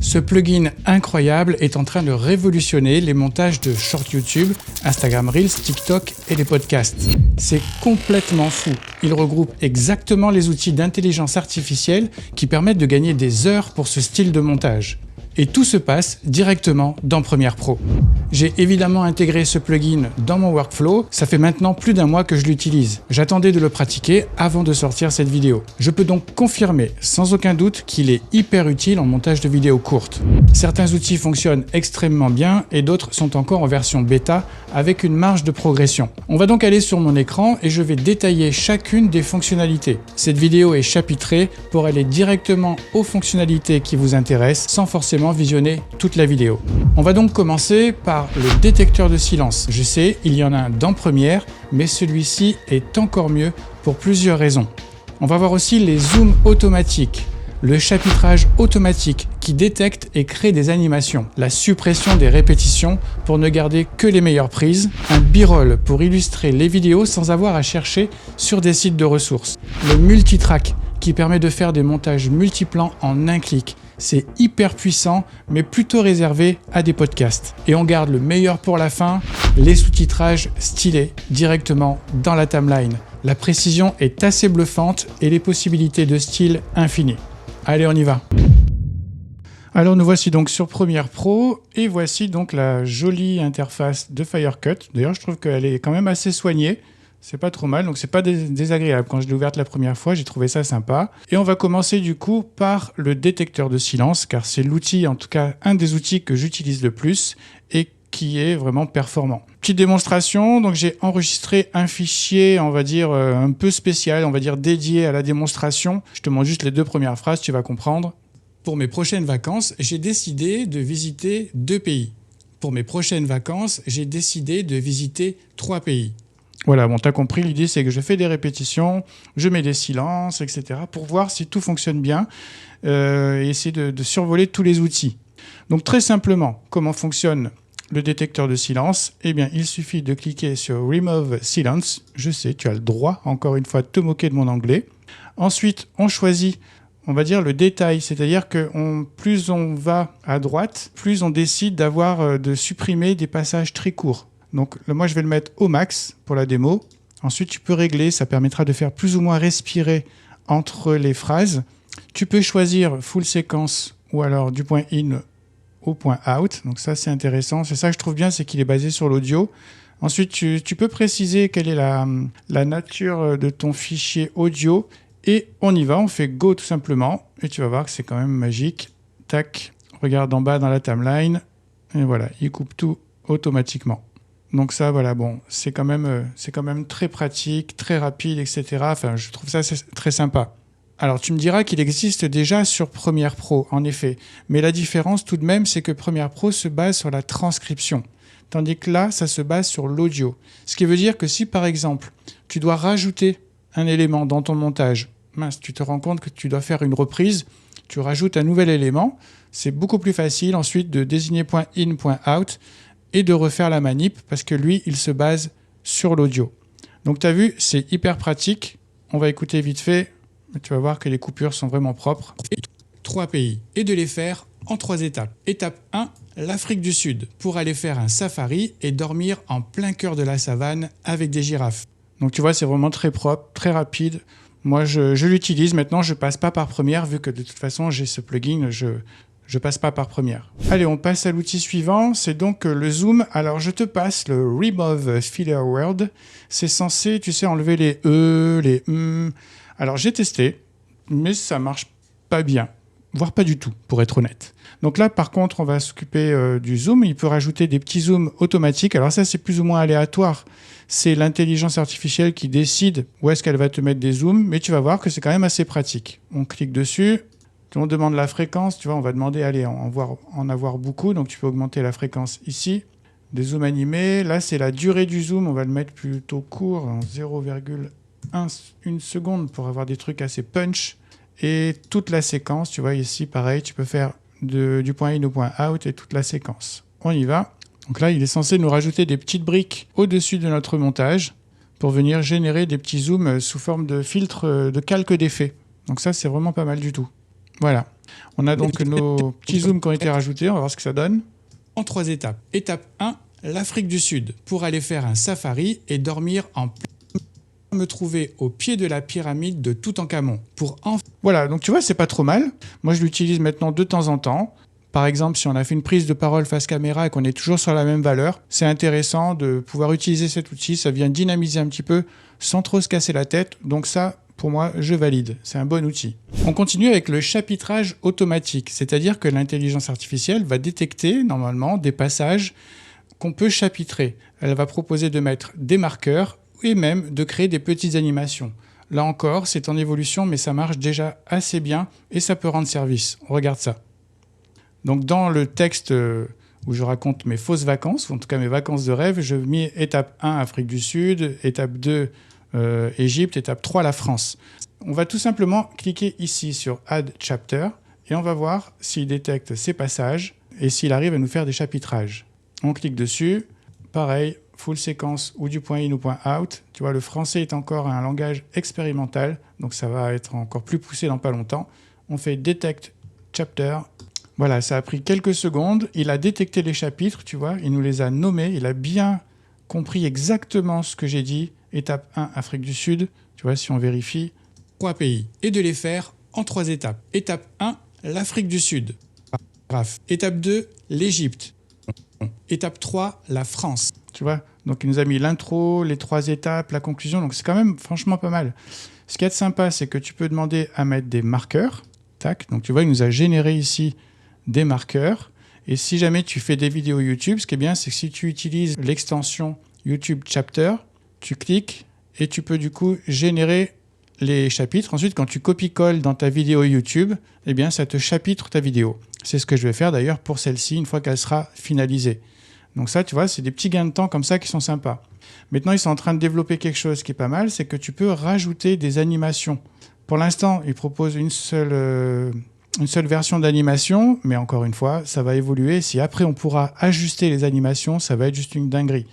Ce plugin incroyable est en train de révolutionner les montages de shorts YouTube, Instagram Reels, TikTok et les podcasts. C'est complètement fou. Il regroupe exactement les outils d'intelligence artificielle qui permettent de gagner des heures pour ce style de montage. Et tout se passe directement dans Premiere Pro. J'ai évidemment intégré ce plugin dans mon workflow, ça fait maintenant plus d'1 mois que je l'utilise. J'attendais de le pratiquer avant de sortir cette vidéo. Je peux donc confirmer sans aucun doute qu'il est hyper utile en montage de vidéos courtes. Certains outils fonctionnent extrêmement bien et d'autres sont encore en version bêta avec une marge de progression. On va donc aller sur mon écran et je vais détailler chacune des fonctionnalités. Cette vidéo est chapitrée pour aller directement aux fonctionnalités qui vous intéressent sans forcément visionner toute la vidéo. On va donc commencer par le détecteur de silence. Je sais, il y en a un dans Premiere, mais celui-ci est encore mieux pour plusieurs raisons. On va voir aussi les zooms automatiques, le chapitrage automatique qui détecte et crée des animations, la suppression des répétitions pour ne garder que les meilleures prises, un b-roll pour illustrer les vidéos sans avoir à chercher sur des sites de ressources, le multitrack qui permet de faire des montages multiplans en un clic. C'est hyper puissant, mais plutôt réservé à des podcasts. Et on garde le meilleur pour la fin, les sous-titrages stylés directement dans la timeline. La précision est assez bluffante et les possibilités de style infinies. Allez, on y va. Alors nous voici donc sur Premiere Pro et voici donc la jolie interface de Firecut. D'ailleurs, je trouve qu'elle est quand même assez soignée. C'est pas trop mal, donc c'est pas désagréable. Quand je l'ai ouverte la première fois, j'ai trouvé ça sympa. Et on va commencer du coup par le détecteur de silence, car c'est l'outil, en tout cas un des outils que j'utilise le plus et qui est vraiment performant. Petite démonstration, donc j'ai enregistré un fichier, on va dire un peu spécial, on va dire dédié à la démonstration. Je te montre juste les 2 premières phrases, tu vas comprendre. Pour mes prochaines vacances, j'ai décidé de visiter 2 pays. Pour mes prochaines vacances, j'ai décidé de visiter 3 pays. Voilà, bon, t'as compris, l'idée c'est que je fais des répétitions, je mets des silences, etc. pour voir si tout fonctionne bien et essayer de survoler tous les outils. Donc très simplement, comment fonctionne le détecteur de silence? Eh bien, il suffit de cliquer sur Remove Silence. Je sais, tu as le droit, encore une fois, de te moquer de mon anglais. Ensuite, on choisit, on va dire, le détail, c'est-à-dire que plus on va à droite, plus on décide de supprimer des passages très courts. Donc moi je vais le mettre au max pour la démo. Ensuite tu peux régler, ça permettra de faire plus ou moins respirer entre les phrases. Tu peux choisir full séquence ou alors du point in au point out. Donc ça c'est intéressant. C'est ça que je trouve bien, c'est qu'il est basé sur l'audio. Ensuite tu peux préciser quelle est la nature de ton fichier audio. Et on y va, on fait go tout simplement. Et tu vas voir que c'est quand même magique. Tac, regarde en bas dans la timeline. Et voilà, il coupe tout automatiquement. Donc ça, voilà, bon, c'est quand même très pratique, très rapide, etc. Enfin, je trouve ça très sympa. Alors, tu me diras qu'il existe déjà sur Premiere Pro, en effet. Mais la différence, tout de même, c'est que Premiere Pro se base sur la transcription. Tandis que là, ça se base sur l'audio. Ce qui veut dire que si, par exemple, tu dois rajouter un élément dans ton montage, mince, tu te rends compte que tu dois faire une reprise, tu rajoutes un nouvel élément, c'est beaucoup plus facile ensuite de désigner .in, .out, et de refaire la manip parce que lui, il se base sur l'audio. Donc tu as vu, c'est hyper pratique. On va écouter vite fait. Tu vas voir que les coupures sont vraiment propres. 3 pays. Et de les faire en 3 étapes. Étape 1, l'Afrique du Sud, pour aller faire un safari et dormir en plein cœur de la savane avec des girafes. Donc tu vois, c'est vraiment très propre, très rapide. Moi, je l'utilise. Maintenant, je passe pas par Premiere vu que de toute façon, j'ai ce plugin. Je passe pas par Premiere. Allez, on passe à l'outil suivant, c'est donc le zoom. Alors, je te passe le Remove Filler Word. C'est censé, tu sais, enlever les E, les Alors, j'ai testé, mais ça marche pas bien, voire pas du tout, pour être honnête. Donc là, par contre, on va s'occuper du zoom. Il peut rajouter des petits zooms automatiques. Alors ça, c'est plus ou moins aléatoire. C'est l'intelligence artificielle qui décide où est-ce qu'elle va te mettre des zooms, mais tu vas voir que c'est quand même assez pratique. On clique dessus. On demande la fréquence, tu vois, on va demander, allez, en avoir beaucoup, donc tu peux augmenter la fréquence ici. Des zooms animés, là c'est la durée du zoom, on va le mettre plutôt court, en 0,1 seconde pour avoir des trucs assez punch. Et toute la séquence, tu vois, ici pareil, tu peux faire du point in au point out et toute la séquence. On y va. Donc là, il est censé nous rajouter des petites briques au-dessus de notre montage pour venir générer des petits zooms sous forme de filtre de calque d'effet. Donc ça, c'est vraiment pas mal du tout. Voilà. On a donc nos petits zooms qui ont été rajoutés, on va voir ce que ça donne. En 3 étapes. Étape 1, l'Afrique du Sud, pour aller faire un safari et dormir en plein. Me trouver au pied de la pyramide de Toutankhamon. Voilà, donc tu vois, c'est pas trop mal. Moi, je l'utilise maintenant de temps en temps. Par exemple, si on a fait une prise de parole face caméra et qu'on est toujours sur la même valeur, c'est intéressant de pouvoir utiliser cet outil. Ça vient dynamiser un petit peu sans trop se casser la tête. Donc ça, pour moi, je valide. C'est un bon outil. On continue avec le chapitrage automatique, c'est-à-dire que l'intelligence artificielle va détecter normalement des passages qu'on peut chapitrer. Elle va proposer de mettre des marqueurs et même de créer des petites animations. Là encore, c'est en évolution, mais ça marche déjà assez bien et ça peut rendre service. On regarde ça. Donc dans le texte où je raconte mes fausses vacances, ou en tout cas mes vacances de rêve, je mets étape 1 Afrique du Sud, étape 2 Égypte, étape 3 la France. On va tout simplement cliquer ici sur Add Chapter et on va voir s'il détecte ces passages et s'il arrive à nous faire des chapitrages. On clique dessus, pareil, full séquence ou du point in ou point out. Tu vois, le français est encore un langage expérimental, donc ça va être encore plus poussé dans pas longtemps. On fait Detect Chapter. Voilà, ça a pris quelques secondes. Il a détecté les chapitres, tu vois, il nous les a nommés. Il a bien compris exactement ce que j'ai dit. Étape 1, Afrique du Sud. Tu vois, si on vérifie. 3 pays. Et de les faire en 3 étapes. Étape 1, l'Afrique du Sud. Étape 2, l'Égypte. Étape 3, la France. Tu vois, donc il nous a mis l'intro, les 3 étapes, la conclusion. Donc c'est quand même franchement pas mal. Ce qui est sympa, c'est que tu peux demander à mettre des marqueurs. Tac. Donc tu vois, il nous a généré ici des marqueurs. Et si jamais tu fais des vidéos YouTube, ce qui est bien, c'est que si tu utilises l'extension YouTube Chapter, tu cliques et tu peux du coup générer les chapitres. Ensuite, quand tu copies-colles dans ta vidéo YouTube, eh bien, ça te chapitre ta vidéo. C'est ce que je vais faire d'ailleurs pour celle-ci une fois qu'elle sera finalisée. Donc ça, tu vois, c'est des petits gains de temps comme ça qui sont sympas. Maintenant, ils sont en train de développer quelque chose qui est pas mal, c'est que tu peux rajouter des animations. Pour l'instant, ils proposent une seule version d'animation, mais encore une fois, ça va évoluer. Si après, on pourra ajuster les animations, ça va être juste une dinguerie.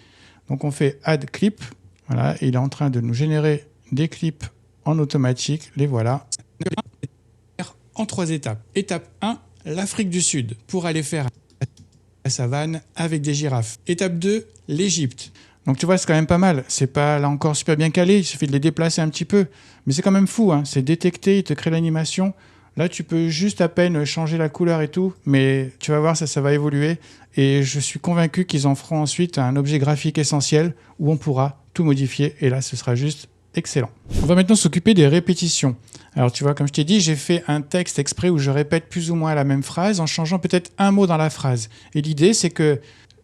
Donc, on fait Add Clip. Voilà, et il est en train de nous générer des clips en automatique. Les voilà. En 3 étapes. Étape 1, l'Afrique du Sud, pour aller faire la savane avec des girafes. Étape 2, l'Égypte. Donc tu vois, c'est quand même pas mal. C'est pas là encore super bien calé, il suffit de les déplacer un petit peu. Mais c'est quand même fou, hein. C'est détecté, il te crée l'animation. Là, tu peux juste à peine changer la couleur et tout, mais tu vas voir, ça va évoluer. Et je suis convaincu qu'ils en feront ensuite un objet graphique essentiel où on pourra tout modifier. Et là, ce sera juste excellent. On va maintenant s'occuper des répétitions. Alors tu vois, comme je t'ai dit, j'ai fait un texte exprès où je répète plus ou moins la même phrase en changeant peut-être un mot dans la phrase. Et l'idée, c'est que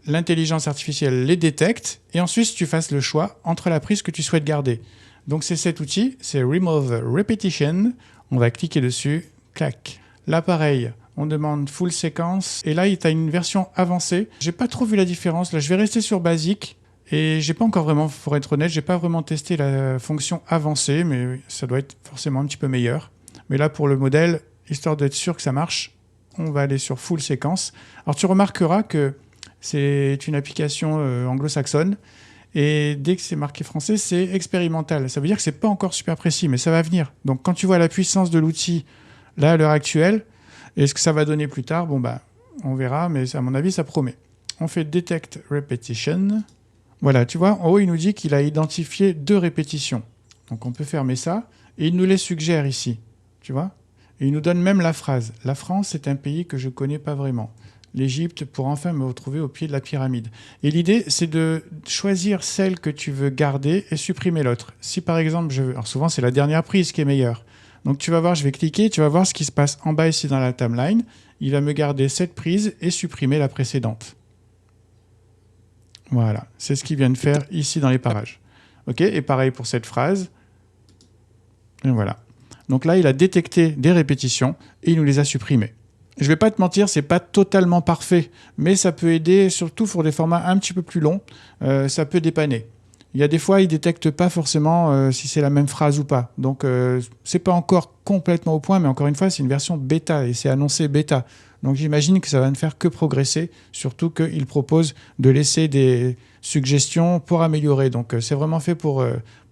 l'intelligence artificielle les détecte et ensuite tu fasses le choix entre la prise que tu souhaites garder. Donc c'est cet outil, c'est Remove Repetition. On va cliquer dessus, clac. Là pareil, on demande full séquence et là tu as une version avancée. J'ai pas trop vu la différence, là je vais rester sur basique. Et j'ai pas encore vraiment, pour être honnête, j'ai pas vraiment testé la fonction avancée, mais ça doit être forcément un petit peu meilleur. Mais là, pour le modèle, histoire d'être sûr que ça marche, on va aller sur full séquence. Alors tu remarqueras que c'est une application anglo-saxonne, et dès que c'est marqué français, c'est expérimental. Ça veut dire que c'est pas encore super précis, mais ça va venir. Donc quand tu vois la puissance de l'outil, là, à l'heure actuelle, et ce que ça va donner plus tard, bon bah, on verra, mais à mon avis, ça promet. On fait Detect Repetition. Voilà, tu vois, en haut, il nous dit qu'il a identifié 2 répétitions. Donc, on peut fermer ça. Et il nous les suggère ici, tu vois. Et il nous donne même la phrase. La France est un pays que je ne connais pas vraiment. L'Égypte pour enfin me retrouver au pied de la pyramide. Et l'idée, c'est de choisir celle que tu veux garder et supprimer l'autre. Si, par exemple, alors souvent, c'est la dernière prise qui est meilleure. Donc, tu vas voir, je vais cliquer, tu vas voir ce qui se passe en bas ici dans la timeline. Il va me garder cette prise et supprimer la précédente. Voilà, c'est ce qu'il vient de faire ici dans les parages. Ok, et pareil pour cette phrase. Et voilà. Donc là, il a détecté des répétitions et il nous les a supprimées. Je ne vais pas te mentir, c'est pas totalement parfait, mais ça peut aider, surtout pour des formats un petit peu plus longs, ça peut dépanner. Il y a des fois, il ne détecte pas forcément si c'est la même phrase ou pas. Donc, c'est pas encore complètement au point, mais encore une fois, c'est une version bêta et c'est annoncé bêta. Donc j'imagine que ça va ne faire que progresser, surtout qu'il propose de laisser des suggestions pour améliorer. Donc c'est vraiment fait pour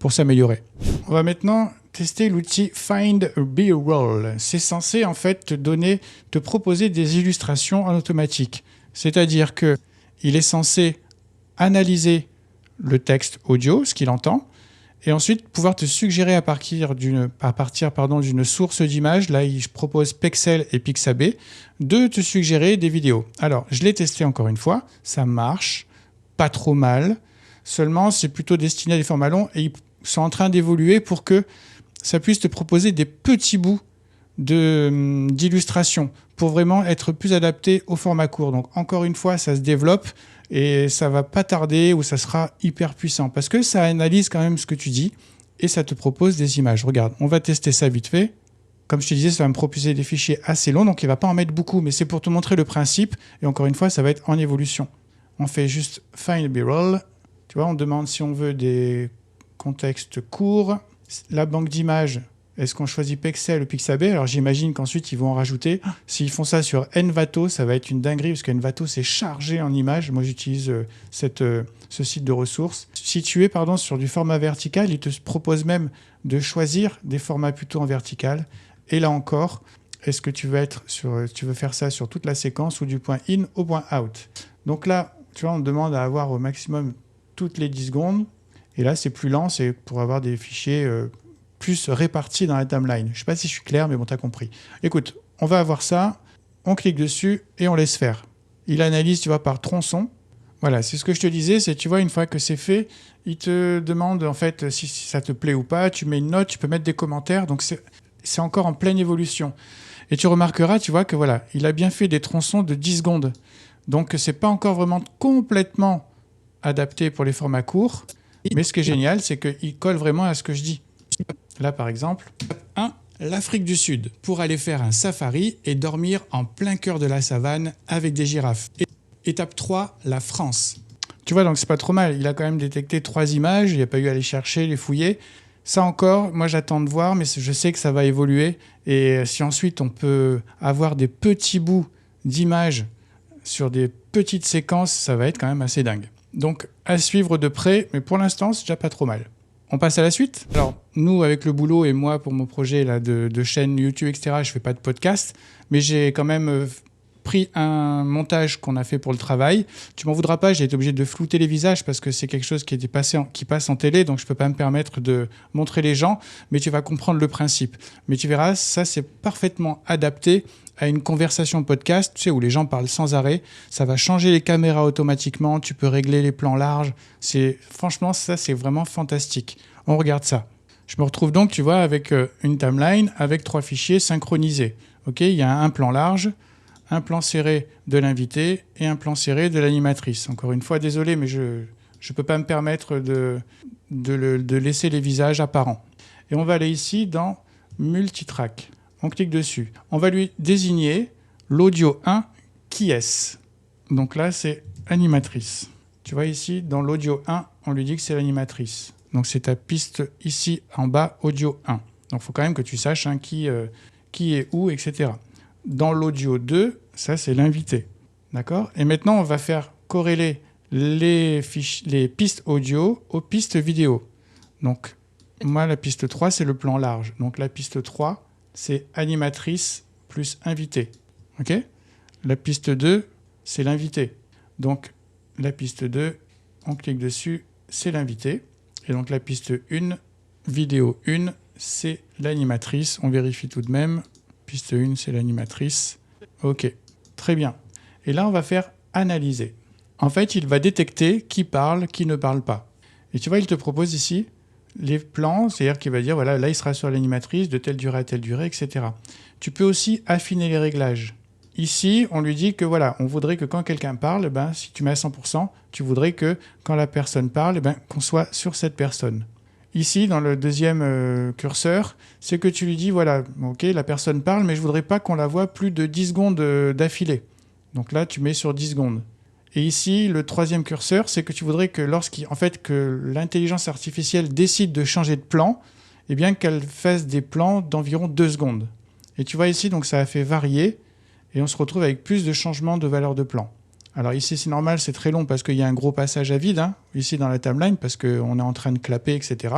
s'améliorer. On va maintenant tester l'outil Find B-Roll. C'est censé en fait te proposer des illustrations en automatique. C'est-à-dire qu'il est censé analyser le texte audio, ce qu'il entend, et ensuite pouvoir te suggérer à partir d'une source d'image, là je propose Pexel et Pixabay, de te suggérer des vidéos. Alors, je l'ai testé encore une fois, ça marche, pas trop mal, seulement c'est plutôt destiné à des formats longs et ils sont en train d'évoluer pour que ça puisse te proposer des petits bouts d'illustration pour vraiment être plus adapté au format court. Donc encore une fois, ça se développe et ça va pas tarder ou ça sera hyper puissant parce que ça analyse quand même ce que tu dis et ça te propose des images. Regarde, on va tester ça vite fait. Comme je te disais, ça va me proposer des fichiers assez longs, donc il ne va pas en mettre beaucoup, mais c'est pour te montrer le principe. Et encore une fois, ça va être en évolution. On fait juste Find B-Roll. Tu vois, on demande si on veut des contextes courts. La banque d'images, est-ce qu'on choisit Pexel ou Pixabay? Alors j'imagine qu'ensuite ils vont en rajouter. S'ils font ça sur Envato, ça va être une dinguerie parce qu'Envato c'est chargé en images. Moi j'utilise ce site de ressources. Si tu es sur du format vertical, il te propose même de choisir des formats plutôt en vertical. Et là encore, est-ce que tu veux faire ça sur toute la séquence ou du point in au point out? Donc là, tu vois, on demande à avoir au maximum toutes les 10 secondes. Et là, c'est plus lent, c'est pour avoir des fichiers plus répartis dans la timeline. Je ne sais pas si je suis clair, mais bon, tu as compris. Écoute, on va avoir ça, on clique dessus et on laisse faire. Il analyse, tu vois, par tronçon. Voilà, c'est ce que je te disais, c'est, tu vois, une fois que c'est fait, il te demande, en fait, si ça te plaît ou pas. Tu mets une note, tu peux mettre des commentaires. Donc, c'est encore en pleine évolution. Et tu remarqueras, tu vois, que voilà, il a bien fait des tronçons de 10 secondes. Donc, ce n'est pas encore vraiment complètement adapté pour les formats courts. Mais ce qui est génial, c'est qu'il colle vraiment à ce que je dis. Là, par exemple, 1, l'Afrique du Sud, pour aller faire un safari et dormir en plein cœur de la savane avec des girafes. Étape 3, la France. Tu vois, donc c'est pas trop mal. Il a quand même détecté 3 images, il n'y a pas eu à aller chercher, les fouiller. Ça encore, moi j'attends de voir, mais je sais que ça va évoluer. Et si ensuite on peut avoir des petits bouts d'images sur des petites séquences, ça va être quand même assez dingue. Donc, à suivre de près, mais pour l'instant, c'est déjà pas trop mal. On passe à la suite. Alors, nous, avec le boulot et moi, pour mon projet là, de chaîne YouTube, etc., je fais pas de podcast, mais j'ai quand même pris un montage qu'on a fait pour le travail. Tu m'en voudras pas, j'ai été obligé de flouter les visages parce que c'est quelque chose qui passe en télé, donc je peux pas me permettre de montrer les gens, mais tu vas comprendre le principe. Mais tu verras, ça, c'est parfaitement adapté à une conversation podcast, tu sais, où les gens parlent sans arrêt. Ça va changer les caméras automatiquement, tu peux régler les plans larges. Franchement, ça, c'est vraiment fantastique. On regarde ça. Je me retrouve donc, tu vois, avec une timeline, avec 3 fichiers synchronisés. Ok, il y a un plan large, un plan serré de l'invité et un plan serré de l'animatrice. Encore une fois, désolé, mais je ne peux pas me permettre de laisser les visages apparents. Et on va aller ici dans Multitrack. On clique dessus. On va lui désigner l'audio 1, qui est-ce? Donc là, c'est animatrice. Tu vois ici, dans l'audio 1, on lui dit que c'est l'animatrice. Donc c'est ta piste ici en bas, audio 1. Donc il faut quand même que tu saches qui est où, etc. Dans l'audio 2, ça c'est l'invité. D'accord? Et maintenant, on va faire corréler les pistes audio aux pistes vidéo. Donc moi, la piste 3, c'est le plan large. Donc la piste 3, c'est animatrice plus invité. Ok? La piste 2, c'est l'invité. Donc, la piste 2, on clique dessus, c'est l'invité. Et donc, la piste 1, vidéo 1, c'est l'animatrice. On vérifie tout de même. Piste 1, c'est l'animatrice. Ok, très bien. Et là, on va faire analyser. En fait, il va détecter qui parle, qui ne parle pas. Et tu vois, il te propose ici les plans, c'est-à-dire qu'il va dire, voilà, là, il sera sur l'animatrice de telle durée à telle durée, etc. Tu peux aussi affiner les réglages. Ici, on lui dit que, voilà, on voudrait que quand quelqu'un parle, si tu mets à 100%, tu voudrais que quand la personne parle, qu'on soit sur cette personne. Ici, dans le deuxième curseur, c'est que tu lui dis, voilà, ok, la personne parle, mais je voudrais pas qu'on la voie plus de 10 secondes d'affilée. Donc là, tu mets sur 10 secondes. Et ici, le troisième curseur, c'est que tu voudrais que que l'intelligence artificielle décide de changer de plan, eh bien qu'elle fasse des plans d'environ 2 secondes. Et tu vois ici, donc ça a fait varier, et on se retrouve avec plus de changements de valeur de plan. Alors ici, c'est normal, c'est très long parce qu'il y a un gros passage à vide, ici dans la timeline, parce qu'on est en train de clapper, etc.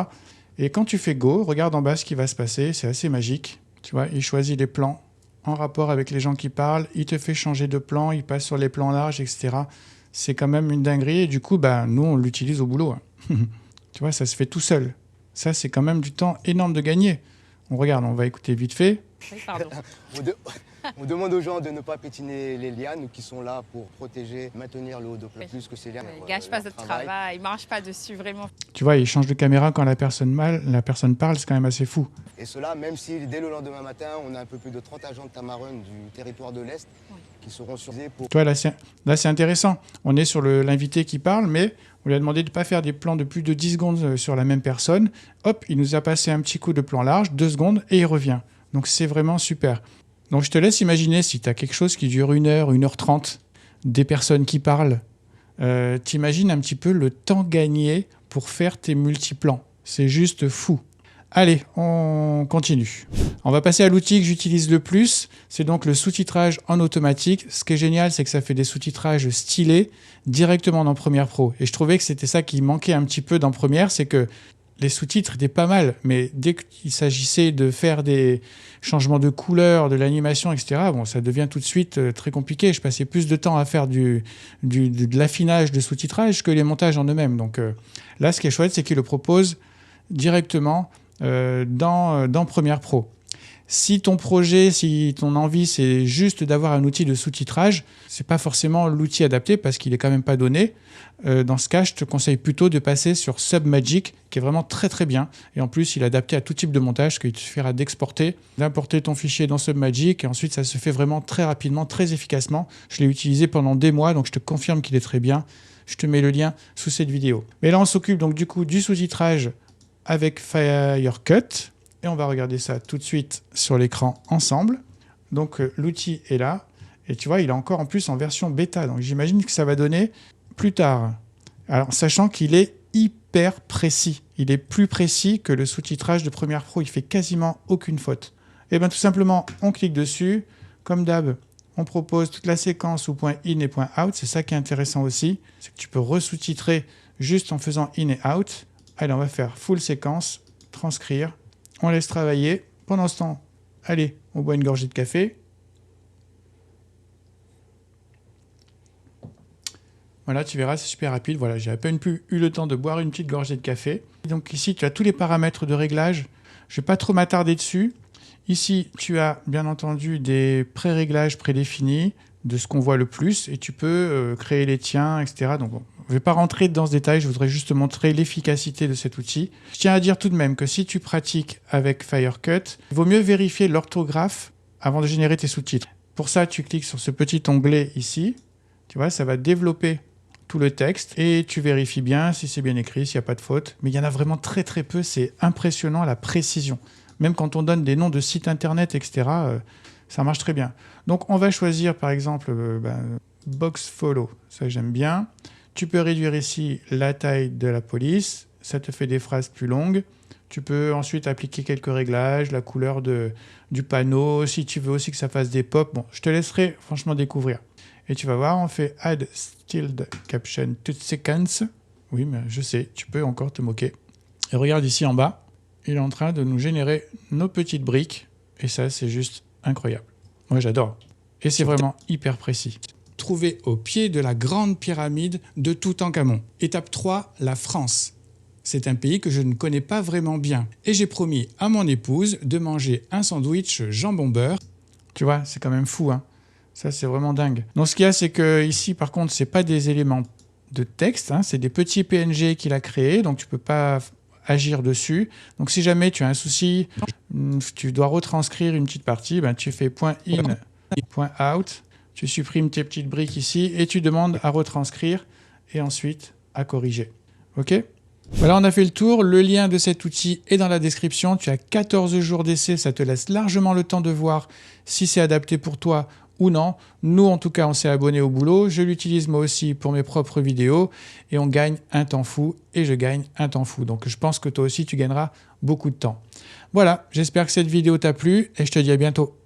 Et quand tu fais Go, regarde en bas ce qui va se passer, c'est assez magique. Tu vois, il choisit les plans en rapport avec les gens qui parlent, il te fait changer de plan, il passe sur les plans larges, etc. C'est quand même une dinguerie et du coup, nous, on l'utilise au boulot. Tu vois, ça se fait tout seul. Ça, c'est quand même du temps énorme de gagner. On regarde, on va écouter vite fait. Oui, pardon. On demande aux gens de ne pas pétiner les lianes qui sont là pour protéger, maintenir le haut de plat, plus que ces lianes. Gâche pas notre travail, il marche pas dessus vraiment. Tu vois, il change de caméra quand la personne parle, c'est quand même assez fou. Et cela, même si dès le lendemain matin, on a un peu plus de 30 agents de Tamarun du territoire de l'Est qui seront surveillés pour... Tu vois, là, c'est intéressant. On est sur l'invité qui parle, mais on lui a demandé de ne pas faire des plans de plus de 10 secondes sur la même personne. Hop, il nous a passé un petit coup de plan large, 2 secondes, et il revient. Donc, c'est vraiment super. Donc, je te laisse imaginer si tu as quelque chose qui dure 1 heure, 1h30, des personnes qui parlent. T'imagines un petit peu le temps gagné pour faire tes multiplans. C'est juste fou. Allez, on continue. On va passer à l'outil que j'utilise le plus. C'est donc le sous-titrage en automatique. Ce qui est génial, c'est que ça fait des sous-titrages stylés directement dans Premiere Pro. Et je trouvais que c'était ça qui manquait un petit peu dans Premiere, c'est que les sous-titres étaient pas mal, mais dès qu'il s'agissait de faire des changements de couleur, de l'animation, etc., ça devient tout de suite très compliqué. Je passais plus de temps à faire de l'affinage de sous-titrage que les montages en eux-mêmes. Donc là, ce qui est chouette, c'est qu'il le propose directement dans Premiere Pro. Si ton projet, si ton envie, c'est juste d'avoir un outil de sous-titrage, c'est pas forcément l'outil adapté parce qu'il est quand même pas donné. Dans ce cas, je te conseille plutôt de passer sur Submagic, qui est vraiment très très bien. Et en plus, il est adapté à tout type de montage, qu'il te suffira d'exporter, d'importer ton fichier dans Submagic, et ensuite ça se fait vraiment très rapidement, très efficacement. Je l'ai utilisé pendant des mois, donc je te confirme qu'il est très bien. Je te mets le lien sous cette vidéo. Mais là, on s'occupe donc du coup du sous-titrage avec Final Cut. Et on va regarder ça tout de suite sur l'écran ensemble. Donc l'outil est là. Et tu vois, il est encore en plus en version bêta. Donc j'imagine que ça va donner plus tard. Alors sachant qu'il est hyper précis. Il est plus précis que le sous-titrage de Premiere Pro. Il fait quasiment aucune faute. Et bien tout simplement, on clique dessus. Comme d'hab, on propose toute la séquence sous point in et point out. C'est ça qui est intéressant aussi. C'est que tu peux resous-titrer juste en faisant in et out. Allez, on va faire full séquence, transcrire. On laisse travailler. Pendant ce temps, allez, on boit une gorgée de café. Voilà, tu verras, c'est super rapide. Voilà, j'ai à peine eu le temps de boire une petite gorgée de café. Donc ici, tu as tous les paramètres de réglage. Je ne vais pas trop m'attarder dessus. Ici, tu as bien entendu des pré-réglages prédéfinis de ce qu'on voit le plus. Et tu peux créer les tiens, etc. Donc bon, je ne vais pas rentrer dans ce détail, je voudrais juste te montrer l'efficacité de cet outil. Je tiens à dire tout de même que si tu pratiques avec Final Cut, il vaut mieux vérifier l'orthographe avant de générer tes sous-titres. Pour ça, tu cliques sur ce petit onglet ici. Tu vois, ça va développer tout le texte et tu vérifies bien si c'est bien écrit, s'il n'y a pas de faute. Mais il y en a vraiment très très peu, c'est impressionnant la précision. Même quand on donne des noms de sites internet, etc., ça marche très bien. Donc on va choisir par exemple Box Follow, ça j'aime bien. Tu peux réduire ici la taille de la police, ça te fait des phrases plus longues. Tu peux ensuite appliquer quelques réglages, la couleur du panneau, si tu veux aussi que ça fasse des pops. Bon, je te laisserai franchement découvrir. Et tu vas voir, on fait Add Styled Caption to Sequence. Oui, mais je sais, tu peux encore te moquer. Et regarde ici en bas, il est en train de nous générer nos petites briques. Et ça, c'est juste incroyable. Moi, j'adore. Et c'est vraiment hyper précis. Trouvé au pied de la grande pyramide de Toutankhamon. Étape 3, la France. C'est un pays que je ne connais pas vraiment bien. Et j'ai promis à mon épouse de manger un sandwich jambon-beurre. Tu vois, c'est quand même fou, hein. Ça, c'est vraiment dingue. Donc, ce qu'il y a, c'est que ici, par contre, ce n'est pas des éléments de texte, hein, c'est des petits PNG qu'il a créés, donc tu ne peux pas agir dessus. Donc, si jamais tu as un souci, tu dois retranscrire une petite partie, tu fais .in, .out. Tu supprimes tes petites briques ici et tu demandes à retranscrire et ensuite à corriger. OK ? Voilà, on a fait le tour. Le lien de cet outil est dans la description. Tu as 14 jours d'essai. Ça te laisse largement le temps de voir si c'est adapté pour toi ou non. Nous, en tout cas, on s'est abonné au boulot. Je l'utilise moi aussi pour mes propres vidéos et on gagne un temps fou et je gagne un temps fou. Donc, je pense que toi aussi, tu gagneras beaucoup de temps. Voilà, j'espère que cette vidéo t'a plu et je te dis à bientôt.